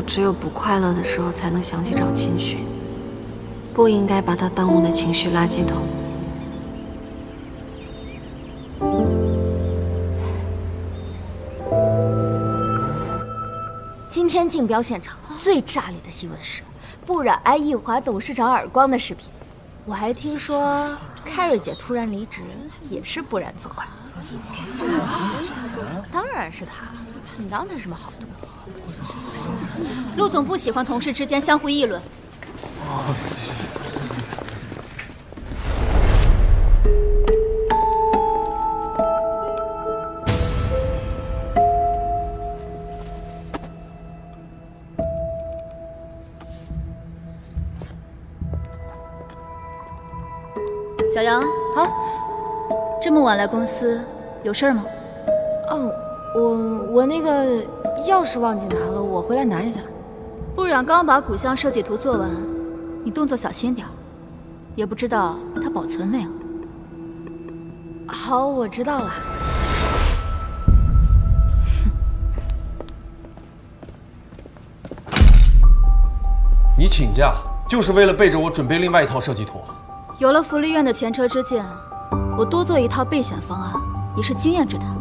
只有不快乐的时候才能想起找秦寻，不应该把他当我的情绪垃圾桶。今天竞标现场最炸裂的新闻是，不染挨易华董事长耳光的视频。我还听说凯瑞姐突然离职，也是不染责怪。当然是他，你当他什么好东西？陆总不喜欢同事之间相互议论。小杨，好，这么晚来公司，有事吗？哦，我那个钥匙忘记拿了，我回来拿一下。不染刚把古箱设计图做完，你动作小心点，也不知道他保存没有。好，我知道了。你请假就是为了背着我准备另外一套设计图？有了福利院的前车之鉴，我多做一套备选方案也是经验之谈。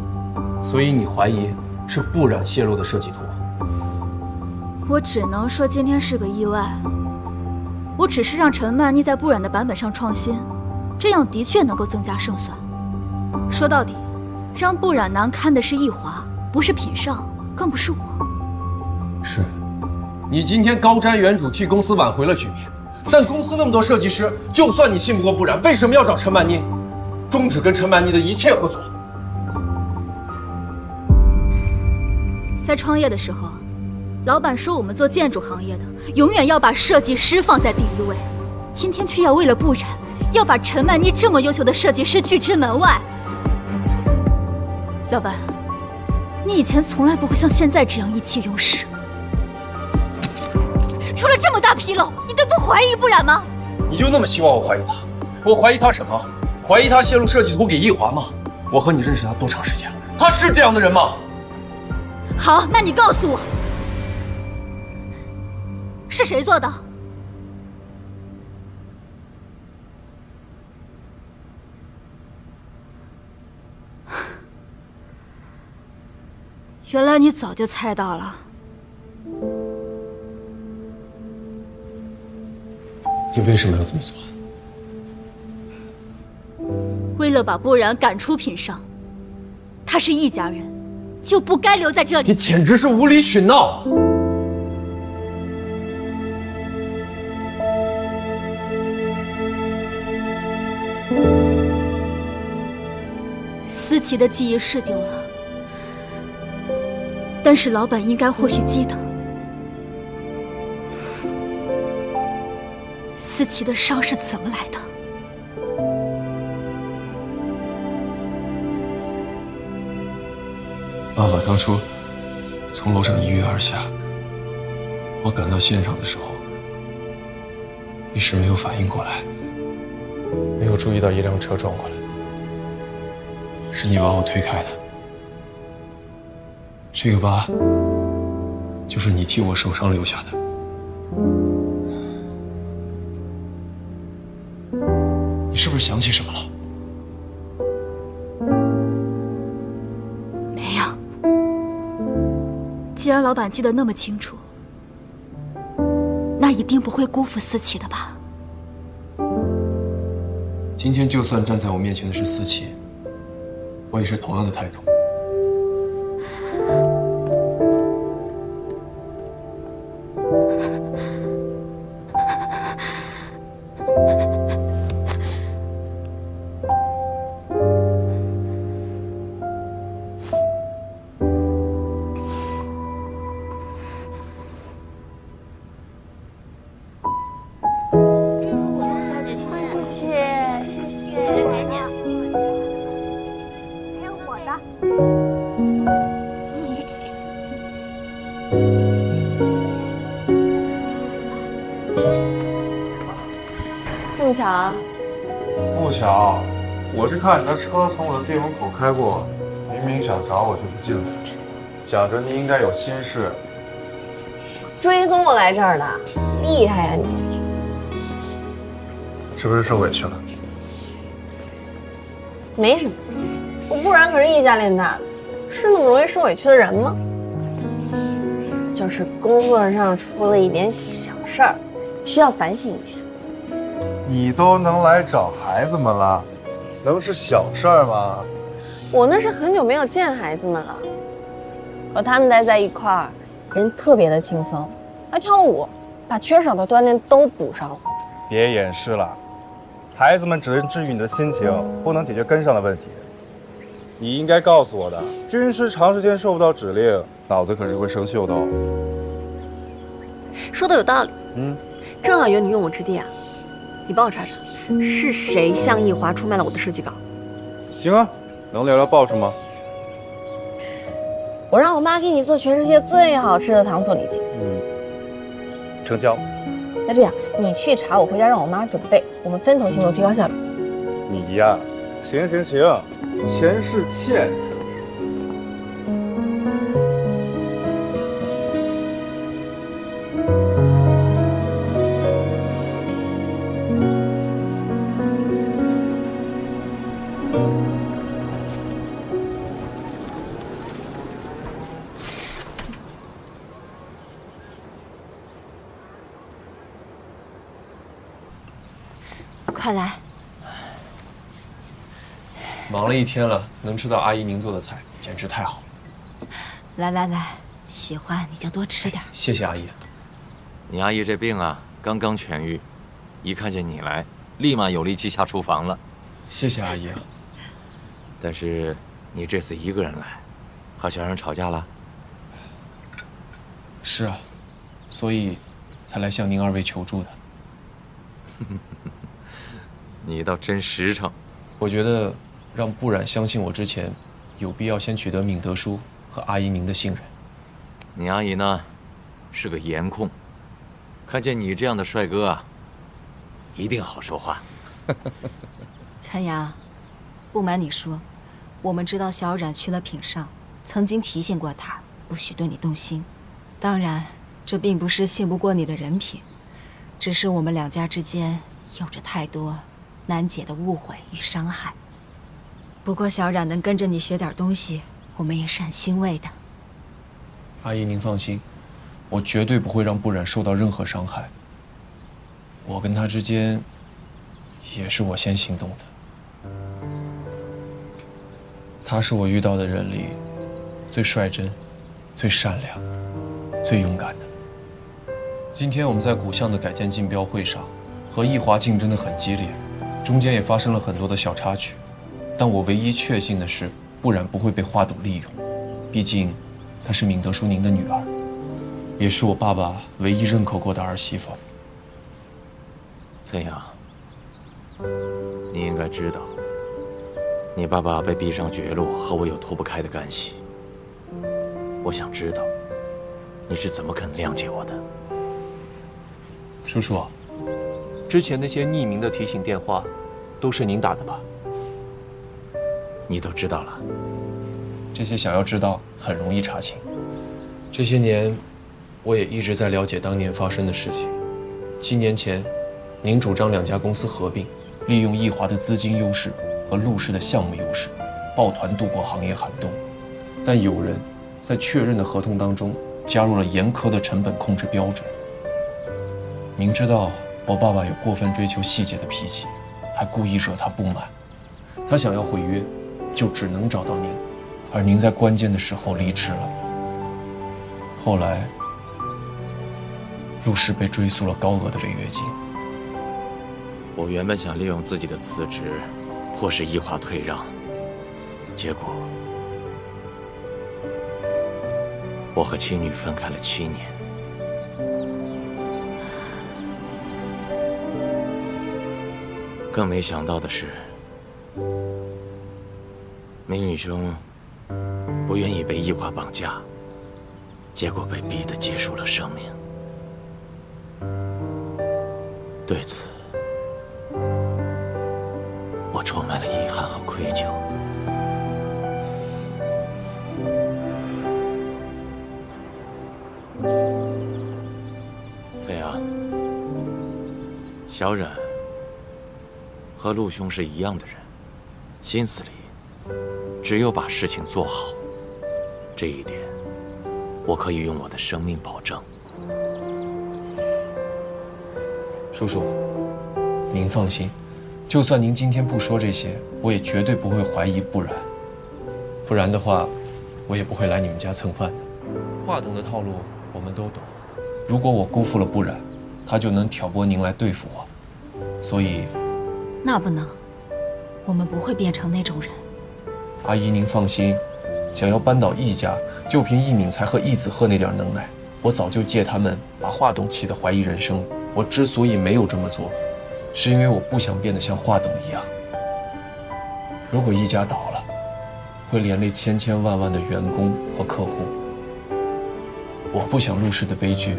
所以你怀疑是不染泄露的设计图？我只能说今天是个意外。我只是让陈曼妮在不染的版本上创新，这样的确能够增加胜算。说到底，让不染难堪的是易华，不是品尚，更不是我。是，你今天高瞻远瞩，替公司挽回了局面。但公司那么多设计师，就算你信不过不染，为什么要找陈曼妮？终止跟陈曼妮的一切合作。在创业的时候，老板说我们做建筑行业的，永远要把设计师放在第一位。今天却要为了不染，要把陈曼妮这么优秀的设计师拒之门外。老板，你以前从来不会像现在这样意气用事。出了这么大纰漏，你都不怀疑不染吗？你就那么希望我怀疑他？我怀疑他什么？怀疑他泄露设计图给易华吗？我和你认识他多长时间了？他是这样的人吗？好，那你告诉我，是谁做的？原来你早就猜到了。你为什么要这么做？为了把不染赶出品尚，他是易家人，就不该留在这里。你简直是无理取闹！思琪的记忆是丢了，但是老板应该或许记得，思琪的伤是怎么来的。爸爸当初从楼上一跃而下，我赶到现场的时候，一时没有反应过来，没有注意到一辆车撞过来，是你把我推开的。这个疤就是你替我受伤留下的。你是不是想起什么了？没有。既然老板记得那么清楚，那一定不会辜负思琪的吧？今天就算站在我面前的是思琪，我也是同样的态度。这么巧啊？不巧，我是看你的车从我的店门口开过，明明想找我就不进来，想着你应该有心事，追踪我来这儿的，厉害呀你！是不是受委屈了？没什么，我不然可是易家练大的，是那么容易受委屈的人吗？就是工作上出了一点小事儿，需要反省一下。你都能来找孩子们了，能是小事儿吗？我那是很久没有见孩子们了，和他们待在一块儿，人特别的轻松，还跳了舞，把缺少的锻炼都补上了。别掩饰了，孩子们只能治愈你的心情，不能解决根上的问题。你应该告诉我的，军师长时间受不到指令，脑子可是会生锈的哦。说的有道理，正好有你用武之地啊，你帮我查查，是谁向易华出卖了我的设计稿？行啊，能聊聊报什么？我让我妈给你做全世界最好吃的糖醋里脊。成交。那这样，你去查，我回家让我妈准备，我们分头行动，提高效率。你呀，行，钱是欠。快来！忙了一天了，能吃到阿姨您做的菜，简直太好了。来，喜欢你就多吃点。谢谢阿姨。你阿姨这病啊，刚刚痊愈，一看见你来，立马有力气下厨房了。谢谢阿姨。但是你这次一个人来，和小冉吵架了？是啊，所以才来向您二位求助的。你倒真实诚。我觉得让不染相信我之前，有必要先取得敏德叔和阿姨您的信任。你阿姨呢，是个颜控，看见你这样的帅哥啊，一定好说话。参阳，不瞒你说，我们知道小冉去了品上，曾经提醒过他不许对你动心。当然，这并不是信不过你的人品，只是我们两家之间有着太多难解的误会与伤害。不过小冉能跟着你学点东西，我们也是很欣慰的。阿姨您放心，我绝对不会让不染受到任何伤害。我跟他之间，也是我先行动的。他是我遇到的人里最率真、最善良、最勇敢的。今天我们在古巷的改建竞标会上，和易华竞争得很激烈，中间也发生了很多的小插曲。但我唯一确信的是，不染不会被花朵利用，毕竟她是敏德叔您的女儿，也是我爸爸唯一认可过的儿媳妇。岑阳，你应该知道，你爸爸被逼上绝路和我有脱不开的干系。我想知道，你是怎么肯谅解我的？叔叔，之前那些匿名的提醒电话，都是您打的吧？你都知道了？这些想要知道很容易查清。这些年，我也一直在了解当年发生的事情。7年前，您主张两家公司合并，利用易华的资金优势和陆氏的项目优势，抱团度过行业寒冬。但有人在确认的合同当中加入了严苛的成本控制标准。明知道我爸爸有过分追求细节的脾气，还故意惹他不满。他想要毁约，就只能找到您，而您在关键的时候离职了。后来，陆氏被追诉了高额的违约金。我原本想利用自己的辞职，迫使易华退让，结果我和妻女分开了7年。更没想到的是，明宇兄不愿意被易华绑架，结果被逼得结束了生命。对此，我充满了遗憾和愧疚。翠阳，小冉和陆兄是一样的人，心思里只有把事情做好，这一点我可以用我的生命保证。叔叔，您放心，就算您今天不说这些，我也绝对不会怀疑不然。不然的话，我也不会来你们家蹭饭的。华董的套路我们都懂，如果我辜负了不然，他就能挑拨您来对付我。所以，那不能，我们不会变成那种人。阿姨您放心，想要扳倒易家，就凭易敏才和易子赫那点能耐，我早就借他们把华董气得怀疑人生。我之所以没有这么做，是因为我不想变得像华董一样。如果易家倒了，会连累千千万万的员工和客户。我不想陆氏的悲剧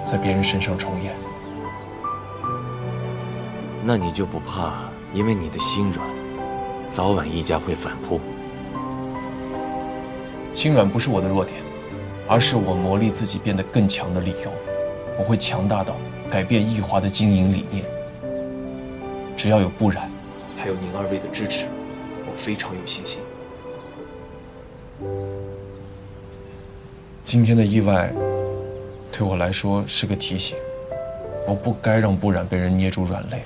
在别人身上重演。那你就不怕因为你的心软，早晚易家会反扑？心软不是我的弱点，而是我磨砺自己变得更强的理由。我会强大到改变易华的经营理念。只要有不然，还有您二位的支持，我非常有信心。今天的意外，对我来说是个提醒，我不该让不然被人捏住软肋。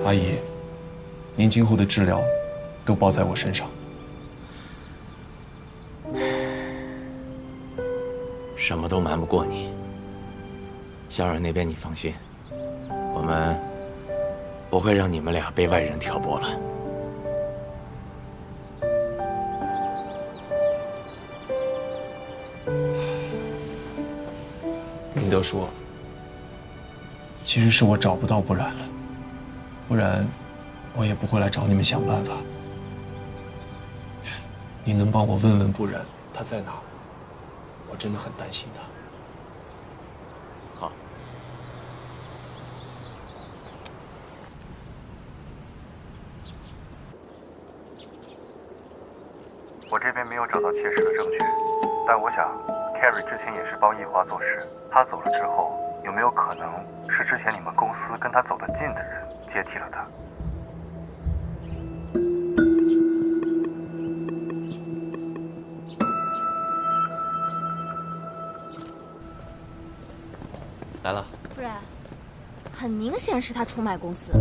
阿姨，您今后的治疗都包在我身上。什么都瞒不过你。小冉那边你放心，我们不会让你们俩被外人挑拨了。明德说，其实是我找不到不然了，不然我也不会来找你们想办法。你能帮我问问不然他在哪？我真的很担心他。好。我这边没有找到切实的证据，但我想 Carrie 之前也是帮易华做事，他走了之后，有没有可能是之前你们公司跟他走得近的人接替了他？来了。不然，很明显是他出卖公司，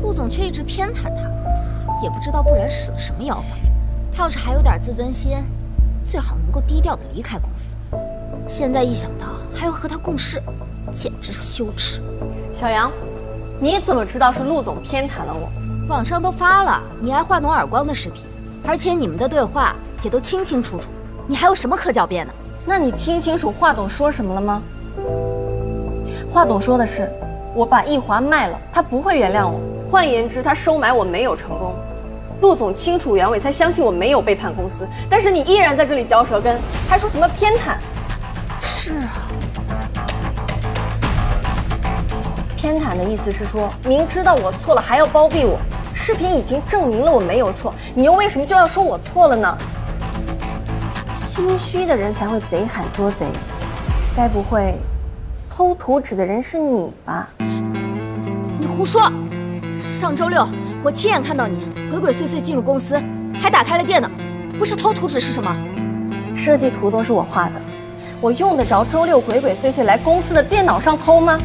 陆总却一直偏袒他，也不知道不然使了什么妖法。他要是还有点自尊心，最好能够低调的离开公司。现在一想到还要和他共事，简直是羞耻。小杨，你怎么知道是陆总偏袒了我？网上都发了你挨华董耳光的视频，而且你们的对话也都清清楚楚，你还有什么可狡辩的？那你听清楚华董说什么了吗？华董说的是，我把易华卖了，他不会原谅我。换言之，他收买我没有成功。陆总清楚原委，才相信我没有背叛公司。但是你依然在这里嚼舌根，还说什么偏袒？是啊，偏袒的意思是说，明知道我错了还要包庇我。视频已经证明了我没有错，你又为什么就要说我错了呢？心虚的人才会贼喊捉贼，该不会偷图纸的人是你吧？你胡说！上周六我亲眼看到你鬼鬼祟祟进入公司，还打开了电脑，不是偷图纸是什么？设计图都是我画的，我用得着周六鬼鬼祟祟来公司的电脑上偷吗？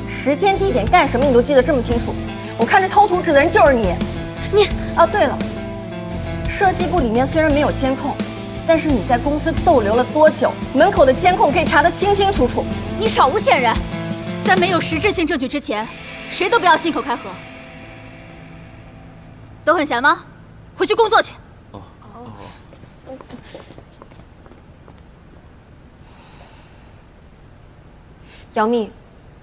时间地点干什么你都记得这么清楚，我看这偷图纸的人就是你。啊，对了，设计部里面虽然没有监控，但是你在公司逗留了多久，门口的监控可以查得清清楚楚。你少诬陷人！在没有实质性证据之前，谁都不要信口开河。都很闲吗？回去工作去。杨幂，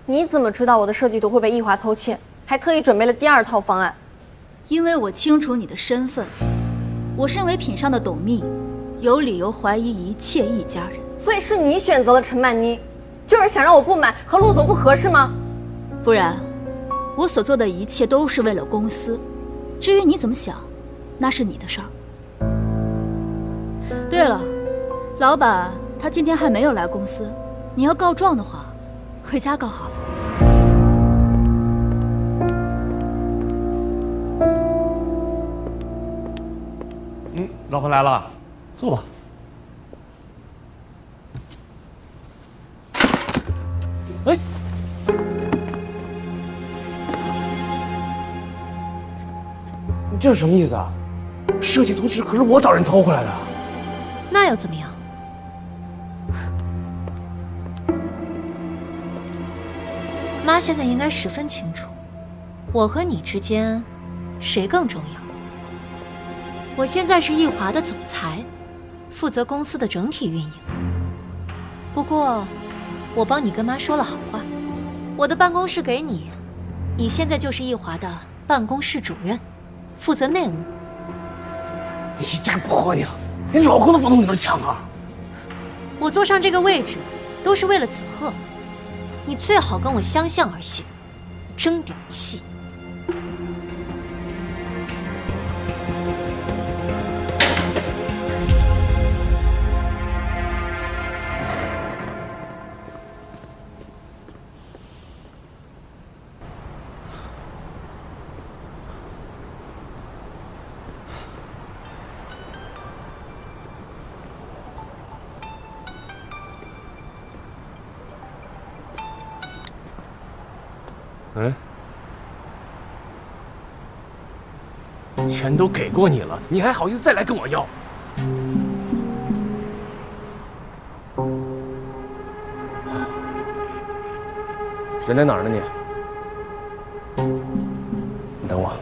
你怎么知道我的设计图会被易华偷窃，还特意准备了第二套方案？因为我清楚你的身份，我身为品上的董秘，有理由怀疑一切易家人。所以是你选择了陈曼妮，就是想让我不满，和陆总不合适吗？不然，我所做的一切都是为了公司。至于你怎么想，那是你的事儿。对了，老板他今天还没有来公司，你要告状的话，回家告好了。老婆来了，坐吧。哎，你这是什么意思啊？设计图纸可是我找人偷回来的。那又怎么样？妈现在应该十分清楚，我和你之间谁更重要。我现在是易华的总裁，负责公司的整体运营。不过，我帮你跟妈说了好话，我的办公室给你，你现在就是易华的办公室主任，负责内务。你这个婆娘，连老公的房东你都抢啊！我坐上这个位置，都是为了子赫。你最好跟我相向而行，争点气。钱都给过你了，你还好意思再来跟我要？人在哪儿呢你？你等我。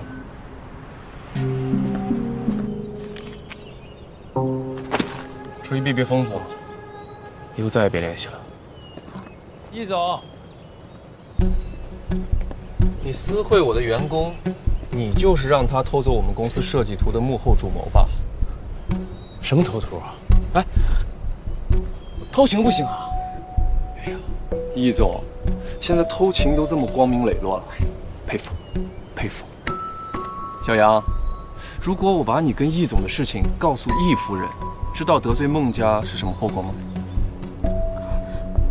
注意避避风头，以后再也别联系了。易总，你私会我的员工，你就是让他偷走我们公司设计图的幕后主谋吧？什么偷图啊？哎，偷情不行啊！哎呀，易总，现在偷情都这么光明磊落了，佩服，佩服。小杨，如果我把你跟易总的事情告诉易夫人，知道得罪孟家是什么后果吗？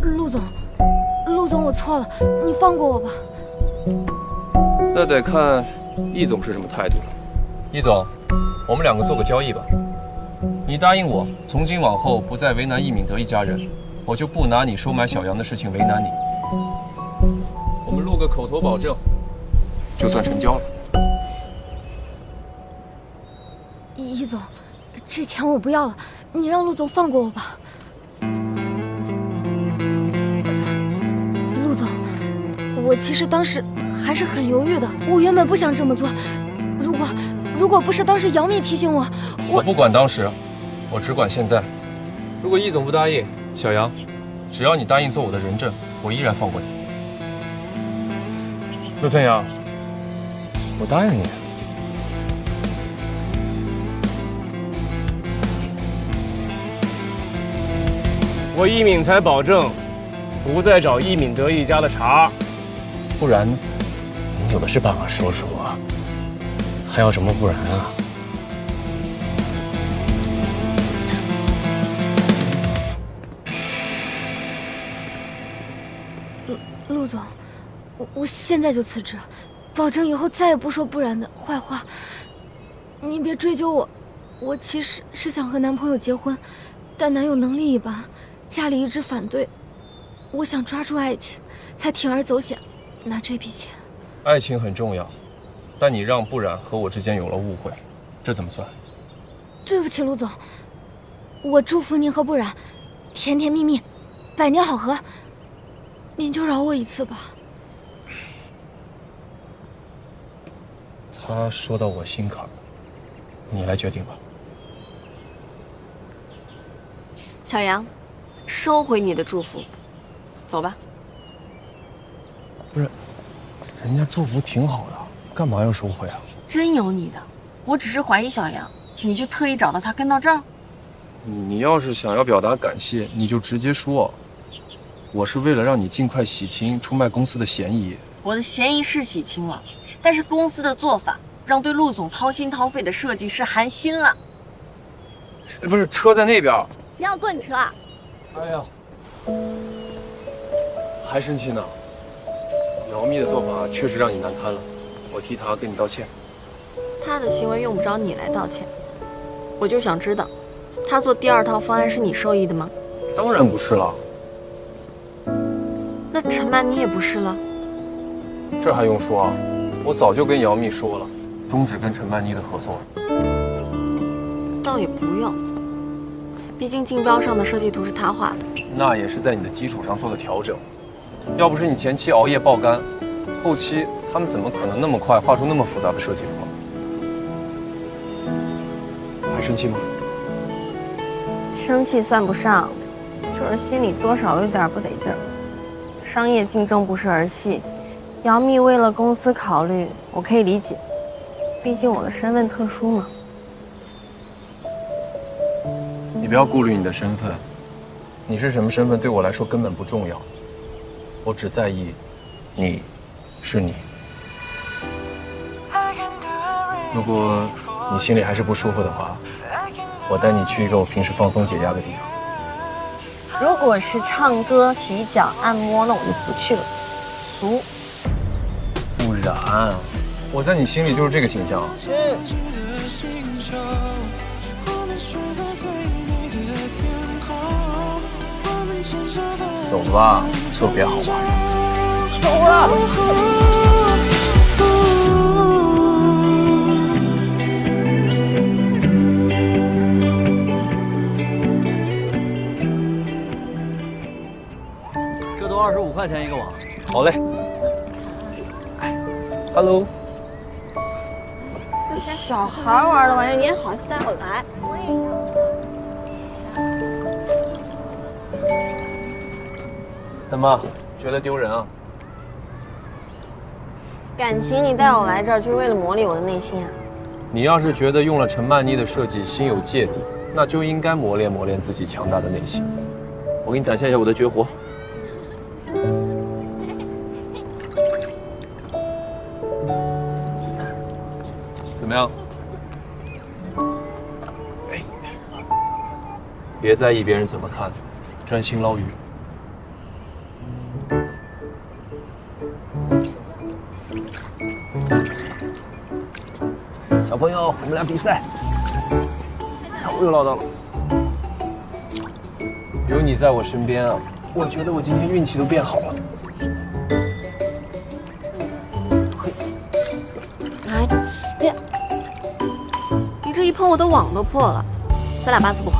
陆总，我错了，你放过我吧。那得看易总是什么态度了。易总，我们两个做个交易吧。你答应我，从今往后不再为难易敏德一家人，我就不拿你收买小杨的事情为难你。我们录个口头保证，就算成交了。易总，这钱我不要了，你让陆总放过我吧。陆总，我其实当时还是很犹豫的，我原本不想这么做。如果不是当时杨幂提醒我，我不管当时，我只管现在。如果易总不答应，小杨，只要你答应做我的人证，我依然放过你。陆春阳，我答应你。我易敏才保证，不再找易敏德一家的茬，不然你有的是办法收拾我。还要什么不然啊？陆总，我现在就辞职，保证以后再也不说不然的坏话。您别追究我，我其实是想和男朋友结婚，但男友能力一般，家里一直反对。我想抓住爱情，才铤而走险拿这笔钱。爱情很重要，但你让不然和我之间有了误会，这怎么算？对不起，陆总，我祝福您和不然甜甜蜜蜜，百年好合。您就饶我一次吧。他说到我心坎了，你来决定吧。小杨，收回你的祝福，走吧。不是，人家祝福挺好的，干嘛要收回啊？真有你的，我只是怀疑小杨，你就特意找到他跟到这儿？你要是想要表达感谢，你就直接说。我是为了让你尽快洗清出卖公司的嫌疑。我的嫌疑是洗清了，但是公司的做法让对陆总掏心掏肺的设计师寒心了。不是，车在那边。谁要坐你车啊？哎呀，还生气呢？姚蜜的做法确实让你难堪了，我替她跟你道歉。他的行为用不着你来道歉，我就想知道，他做第二套方案是你授意的吗？当然不是了，那陈曼妮也不是了。这还用说啊？我早就跟姚蜜说了，终止跟陈曼妮的合作。倒也不用，毕竟竞标上的设计图是他画的。那也是在你的基础上做的调整。要不是你前期熬夜爆肝，后期他们怎么可能那么快画出那么复杂的设计图？还生气吗？生气算不上，就是心里多少有点不得劲儿。商业竞争不是儿戏，姚蜜为了公司考虑，我可以理解，毕竟我的身份特殊嘛。你不要顾虑你的身份，你是什么身份对我来说根本不重要，我只在意你是你。如果你心里还是不舒服的话，我带你去一个我平时放松解压的地方。如果是唱歌、洗脚、按摩，那我就不去了，俗。不然，我在你心里就是这个形象。走吧，特别好玩。走了。这都25块钱一个网。好嘞。Hello。这小孩玩的玩意，你也好意思带我来？我也要。怎么，觉得丢人啊？感情你带我来这儿就是为了磨砺我的内心啊？你要是觉得用了陈曼妮的设计心有芥蒂，那就应该磨练磨练自己强大的内心。我给你展现一下我的绝活。怎么样？别在意别人怎么看，专心捞鱼。小朋友，我们俩比赛。我又唠叨了。有你在我身边啊，我觉得我今天运气都变好了。哎，别！你这一碰，我的网都破了。咱俩八字不合。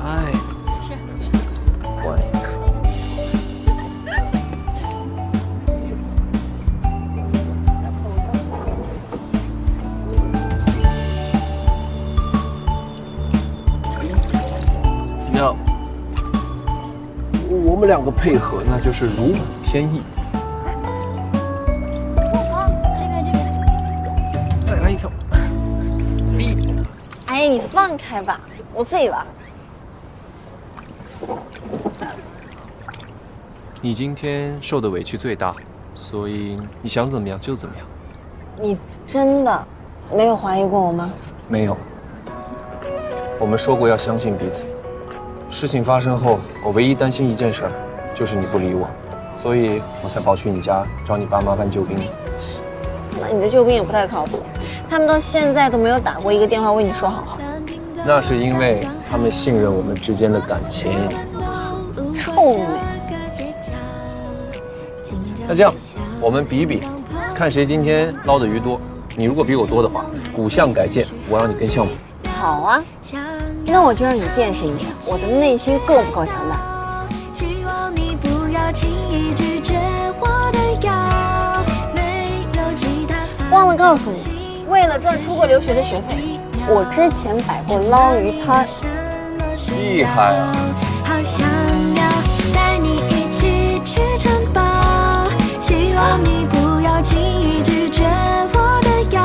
哎，是。乖。怎么样？我们两个配合，那就是如虎添翼。这边。再来一条。哎，你放开吧，我自己玩。你今天受的委屈最大，所以你想怎么样就怎么样。你真的没有怀疑过我吗？没有。我们说过要相信彼此。事情发生后，我唯一担心一件事，就是你不理我，所以我才跑去你家找你爸妈办救兵。那你的救兵也不太靠谱，他们到现在都没有打过一个电话为你说好话。那是因为他们信任我们之间的感情。臭美。那这样，我们比比，看谁今天捞的鱼多。你如果比我多的话，骨相改建，我让你跟项目。好啊，那我就让你见识一下我的内心够不够强大。忘了告诉你，为了赚出国留学的学费，我之前摆过捞鱼摊儿。厉害啊！好想要带你一起去城堡，希望你不要轻易拒绝我的邀，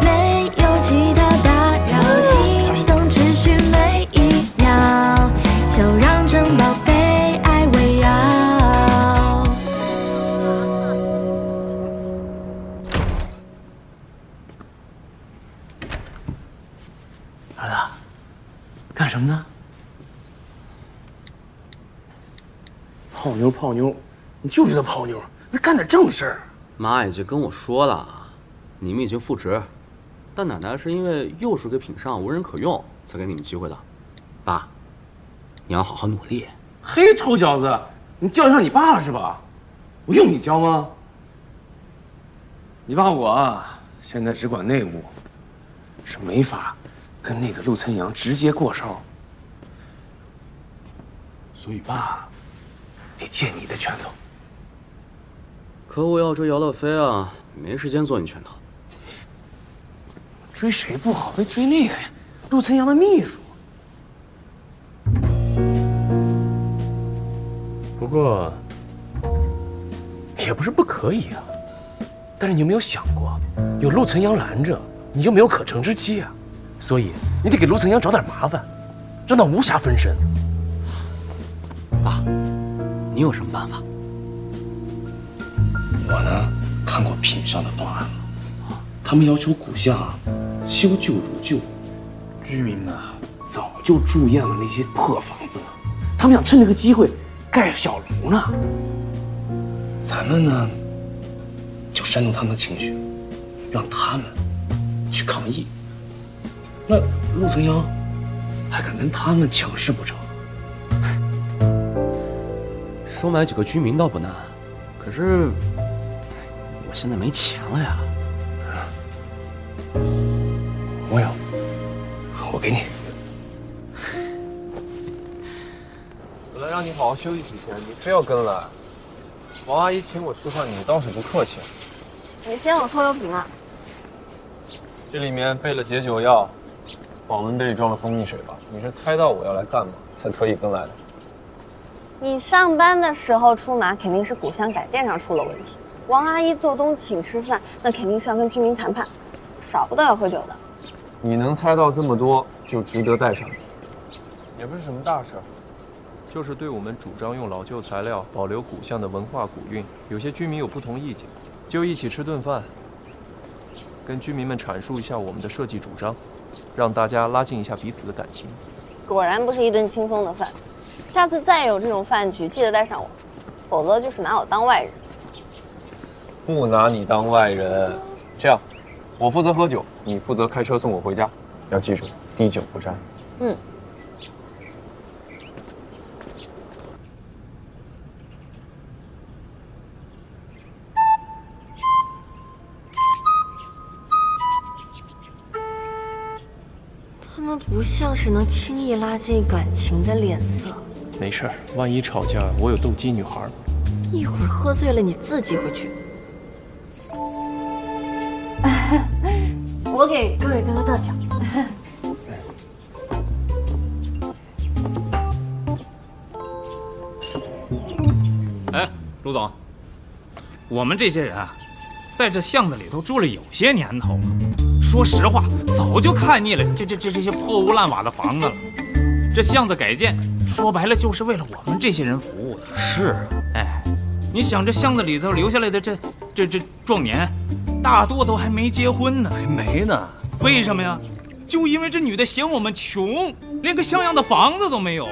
没有其他打扰，心动持续每一秒，就让城堡被爱围绕。儿子，干什么呢？泡妞泡妞，你就知道泡妞，那干点正事儿。妈已经跟我说了，你们已经复职，但奶奶是因为幼师给品上无人可用，才给你们机会的。爸，你要好好努力。嘿，臭小子，你教上你爸了是吧？我用你教吗？你爸我啊，现在只管内务，是没法跟那个陆岑阳直接过梢，所以爸得借你的拳头。可我要追姚乐飞啊，没时间做你拳头。追谁不好，非追那个呀？陆岑阳的秘书。不过也不是不可以啊。但是你有没有想过，有陆岑阳拦着，你就没有可乘之机啊？所以你得给陆岑阳找点麻烦，让他无暇分身。爸，你有什么办法？我呢，看过品上的方案了，他们要求古巷修旧如旧，居民们早就住厌了那些破房子了，他们想趁这个机会盖小楼呢。咱们呢，就煽动他们的情绪，让他们去抗议。那陆岑阳还敢跟他们抢势不成？收买几个居民倒不难，可是我现在没钱了呀。我有，我给你。本来让你好好休息几天，你非要跟来。王阿姨请我吃饭，你倒是不客气。你先有拖油瓶啊？这里面备了解酒药，保温杯里装了蜂蜜水吧？你是猜到我要来干嘛，才特意跟来的？你上班的时候出马，肯定是古巷改建上出了问题。王阿姨做东请吃饭，那肯定是要跟居民谈判，少不得要喝酒的。你能猜到这么多，就值得带上你。也不是什么大事儿，就是对我们主张用老旧材料保留古巷的文化古韵，有些居民有不同意见，就一起吃顿饭，跟居民们阐述一下我们的设计主张，让大家拉近一下彼此的感情。果然不是一顿轻松的饭。下次再有这种饭局，记得带上我，否则就是拿我当外人。不拿你当外人。这样，我负责喝酒，你负责开车送我回家。要记住，滴酒不沾。嗯。他们不像是能轻易拉近感情的脸色。没事儿，万一吵架，我有斗鸡女孩。一会儿喝醉了，你自己回去。我给各位哥哥倒酒。哎，陆总，我们这些人啊，在这巷子里头住了有些年头了。说实话，早就看腻了这些破屋烂瓦的房子了。这巷子改建，说白了就是为了我们这些人服务的。是，哎，你想这巷子里头留下来的这壮年，大多都还没结婚呢。还没呢。为什么呀？就因为这女的嫌我们穷，连个像样的房子都没有，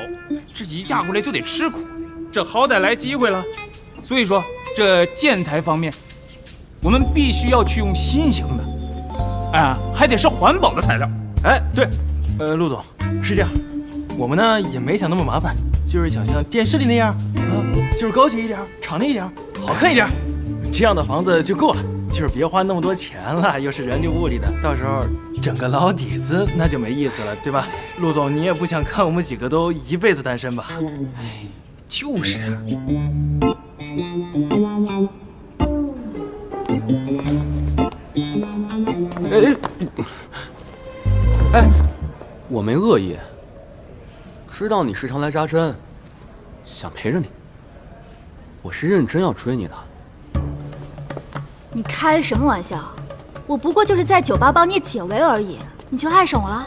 这一嫁过来就得吃苦。这好歹来机会了，所以说这建材方面，我们必须要去用新型的。哎，还得是环保的材料。哎，对，陆总是这样，我们呢也没想那么麻烦，就是想像电视里那样啊，就是高级一点，敞亮一点，好看一点，这样的房子就够了，就是别花那么多钱了，又是人力物力的，到时候整个老底子那就没意思了，对吧？陆总，你也不想看我们几个都一辈子单身吧？哎，就是啊。哎，我没恶意，知道你时常来扎针，想陪着你。我是认真要追你的。你开什么玩笑？我不过就是在酒吧帮你解围而已，你就爱上我了？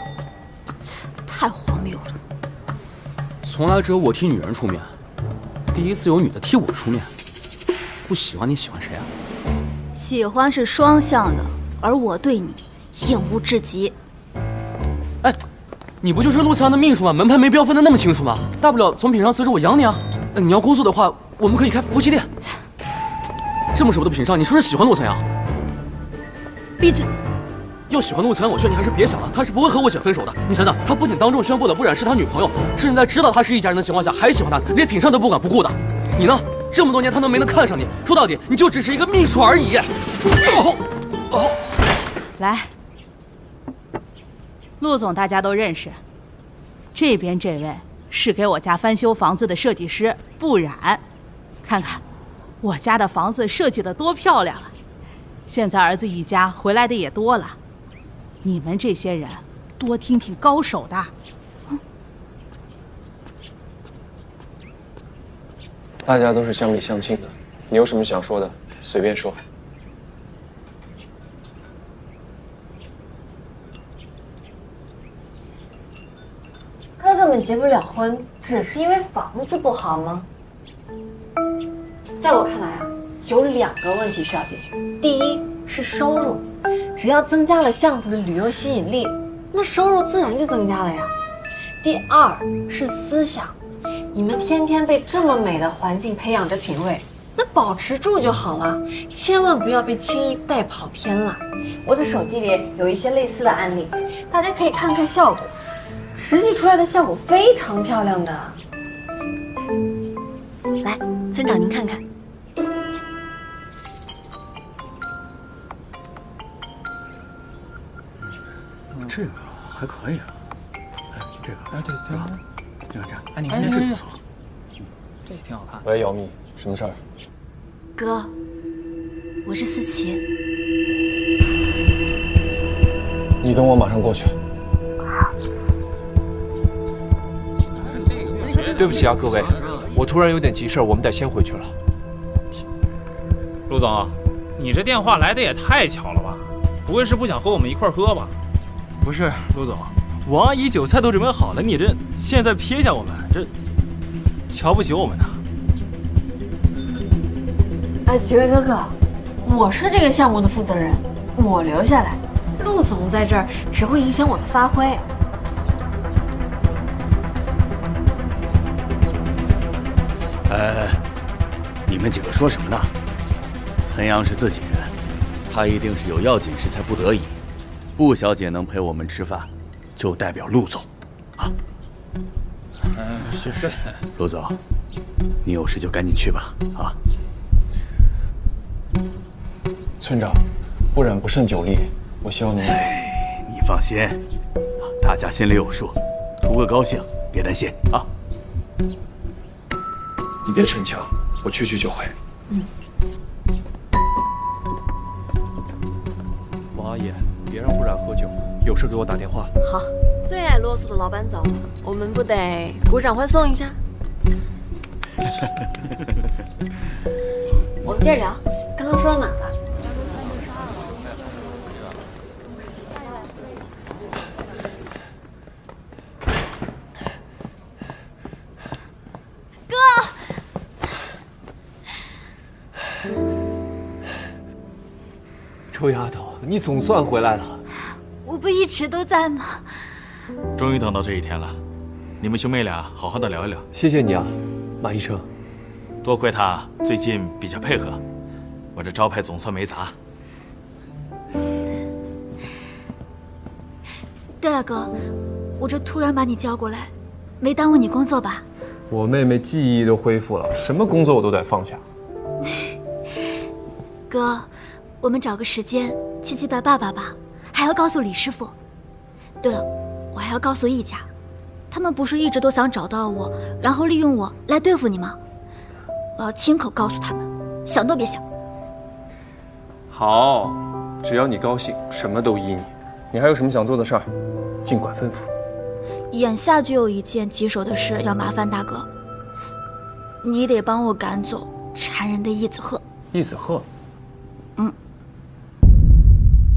太荒谬了！从来只有我替女人出面，第一次有女的替我出面。不喜欢你喜欢谁啊？喜欢是双向的，而我对你厌恶至极。哎，你不就是陆强的秘书吗？门派没必要分得那么清楚吗？大不了从品上辞职，我养你啊。你要工作的话，我们可以开夫妻店。这么舍不得品上，你是不是喜欢陆强阳？闭嘴！要喜欢陆强阳，我劝你还是别想了，他是不会和我姐分手的。你想想，他不仅当众宣布了不染是他女朋友，甚至在知道他是一家人的情况下还喜欢他，连品上都不管不顾的。你呢？这么多年他都没能看上你，说到底，你就只是一个秘书而已。来，陆总大家都认识，这边这位是给我家翻修房子的设计师不染，看看我家的房子设计得多漂亮啊！现在儿子一家回来的也多了，你们这些人多听听高手的。大家都是乡里乡亲的，你有什么想说的，随便说。哥哥们结不了婚，只是因为房子不好吗？在我看来啊，有2个问题需要解决。第一是收入，只要增加了巷子的旅游吸引力，那收入自然就增加了呀。第二是思想，你们天天被这么美的环境培养着品味，那保持住就好了，千万不要被轻易带跑偏了。我的手机里有一些类似的案例，大家可以看看效果，实际出来的效果非常漂亮的。来，村长您看看。这个还可以啊，这个对，这个这样，你看这不错，这也挺好看。喂，姚蜜，什么事儿？哥，我是思琪。你等我马上过去。对不起啊，各位，我突然有点急事，我们得先回去了。陆总，你这电话来的也太巧了吧？不会是不想和我们一块喝吧？不是，陆总，王阿姨酒菜都准备好了，你这现在撇下我们，这瞧不起我们呢？哎，几位哥哥，我是这个项目的负责人，我留下来，陆总在这儿只会影响我的发挥。你们几个说什么呢？岑阳是自己人，他一定是有要紧事才不得已。布小姐能陪我们吃饭，就代表陆总啊。是。陆总，你有事就赶紧去吧啊。村长，不染不胜酒力，我希望你。你放心，大家心里有数，图个高兴，别担心啊。你别逞强，我去就回。王阿姨，别让不染喝酒，有事给我打电话。好，最爱啰嗦的老板走了，我们不得鼓掌欢送一下？我们接着聊，刚刚说到哪了？臭丫头，你总算回来了。我不一直都在吗？终于等到这一天了，你们兄妹俩好好的聊一聊。谢谢你啊，马医生。多亏他最近比较配合，我这招牌总算没砸。对了，哥，我这突然把你叫过来，没耽误你工作吧？我妹妹记忆都恢复了，什么工作我都得放下。哥，我们找个时间去祭拜爸爸吧，还要告诉李师傅。对了，我还要告诉易家，他们不是一直都想找到我，然后利用我来对付你吗？我要亲口告诉他们，想都别想。好，只要你高兴，什么都依你。你还有什么想做的事儿，尽管吩咐。眼下就有一件棘手的事要麻烦大哥，你得帮我赶走缠人的易子鹤。易子鹤。